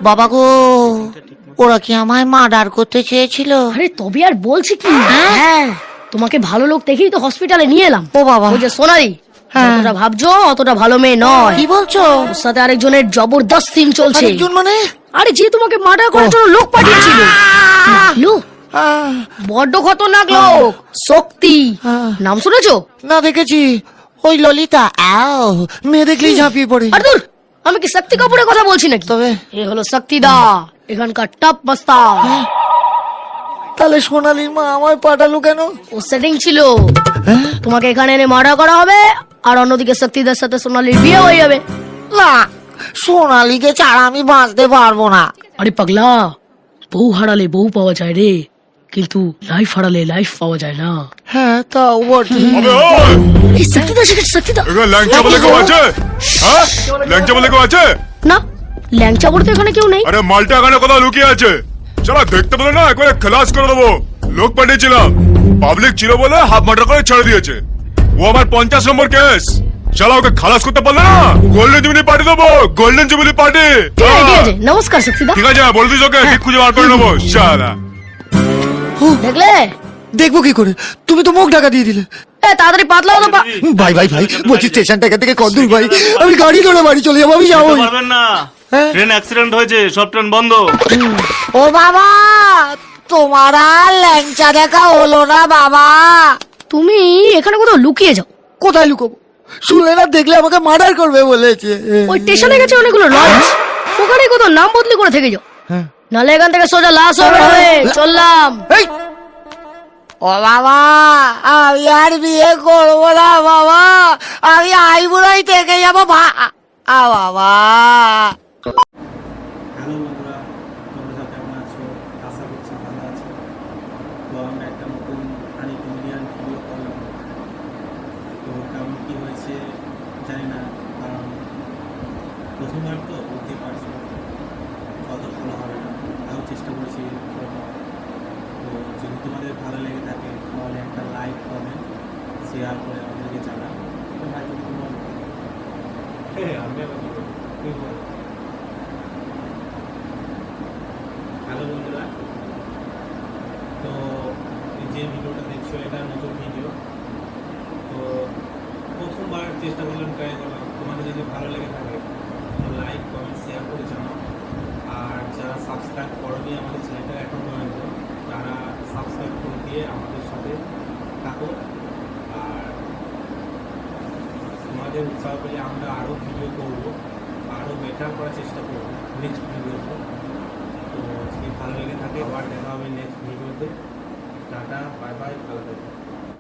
বাবা গো, ওরা কি আমায় মার্ডার করতে চেয়েছিল? আরে তবে আর বলছি কি, হ্যাঁ তোমাকে ভালো লোক দেখেই তো হসপিটালে নিয়ে এলাম। ও বাবা, ওই যে সোনালি, যতটা ভাবছো অতটা ভালো মেয়ে নয়। কি বলছো? ওর সাথে আরেকজনের জবরদস্ত সিন চলছে। আরেকজন মানে? আরে যে তোমাকে মার্ডার করার জন্য লোক পাঠিয়েছিল। লোক বড্ড খতরনাক লোক, শক্তি। নাম শুনেছো? না, দেখেছি। ওই ললিতা, আও মেয়ে দেখলেই ঝাঁপিয়ে পড়ে। আর দূর, আমি কি শক্তি কাপুরের কথা বলছি নাকি? তবে এ হলো শক্তিদা, এখানকার টপ মাস্টার। তাহলে সোনালির মা আমায় পাঠালো কেন? ও সেটিং ছিল, তোমাকে এখানে এনে মার্ডার করা হবে, আর অন্যদিকে শক্তিদার সাথে সোনালির বিয়ে হয়ে যাবে। না, সোনালিকে ছাড়া আমি বাঁচতে পারবো না। আরে পাগলা, বউ হারালে বউ পাওয়া যায় রে, কিন্তু লাইফ হারালে লাইফ পাওয়া যায় না। হ্যাঁ, তাও বটে। এই শক্তিদা, শক্তিদা ল্যাংচা বলে কেউ আছে? হ্যাঁ, ল্যাংচা বলে কেউ আছে? না, ল্যাংচা বলতে এখানে কেউ নেই। আরে মালটা এখানে কোথাও লুকিয়ে আছে। চলো দেখতে বলে না, একবারে খালাস করে দেবো। লোক পাঠিয়েছিলাম, পাবলিক ছিল বলে হাফ মার্ডার করে ছেড়ে দিয়েছে। ও আমার 50 নম্বর কেস। চলো ওকে খালাস করতে পারলে না, গোল্ডেন জুবিলি পার্টি দেবো, গোল্ডেন জুবিলি পার্টি। ঠিক আছে, নমস্কার শক্তিদা। ঠিক আছে, বলে দিস ওকে, ঠিক খুঁজে বার করে নেবো। শালা দেখলে? দেখবো কি করে? তুমি তো মুখ ঢাকা দিয়ে দিলে। এ তাড়াতাড়ি পাতলা হলো। ভাই ভাই ভাই, বলছি স্টেশন থেকে কত দূর ভাই? আমি গাড়ি ধরে বাড়ি চলে যাবো। আমি যাবো। পারবেন না, ট্রেন অ্যাক্সিডেন্ট হয়েছে, সব ট্রেন বন্ধ। ও বাবা, তোমার আর ল্যাংচা দেখা হলো না বাবা? তুমি এখানে কোথাও লুকিয়ে যাও। কোথায় লুকোবো? শুনলে না, দেখলে আমাকে মার্ডার করবে বলেছে। ওই স্টেশনে গেছে অনেকগুলো লঞ্চ, ওখানে কোথাও নাম বদলি করে থেকে যাও, নাহলে এখান থেকে সোজা লাশ হবে। চললাম। এই, ও বাবা, আমি আর বিয়ে করবো না বাবা। আমি আইবুড়াই থেকে যাবো। বাবা, হ্যালো বন্ধুরা, তোমরা সব কেমন আছো? আশা করছি ভালো আছো। তো আমরা একটা নতুন ফানি কমেডিয়ান ভিডিও করলাম। তো কেমন কী হয়েছে জানি না, কারণ প্রথমবার তো বুঝতে পারছি কত ভালো হবে না, তাও চেষ্টা করেছি করবো। তো যদি তোমাদের ভালো লেগে থাকে তাহলে একটা লাইক, কমেন্ট, শেয়ার করে আমাদেরকে জানাও। তো ভাই যদি তোমার আমি আবার কি বলবো, তুই বল। হ্যালো বন্ধুরা, তো এই যে ভিডিওটা দেখছো এটা নতুন ভিডিও। তো প্রথমবার চেষ্টা করলাম, ট্রাই করলাম। তোমাদের যদি ভালো লেগে থাকে তো লাইক, কমেন্ট, শেয়ার করে জানাও। আর যারা সাবস্ক্রাইব করোনি আমাদের চ্যানেলটা এখন পর্যন্ত, তারা সাবস্ক্রাইব করে দিয়ে আমাদের সাথে থাকো। আর তোমাদের উৎসাহ পেলে আমরা আরও ভিডিও করবো, আরও বেটার করার চেষ্টা করবো নেক্সট ভিডিওতে। তো যদি ভালো লেগে থাকে আবার দেখা হবে নেক্সট ভিডিওতে। টাটা, বাই বাই, ভালো থাকবে।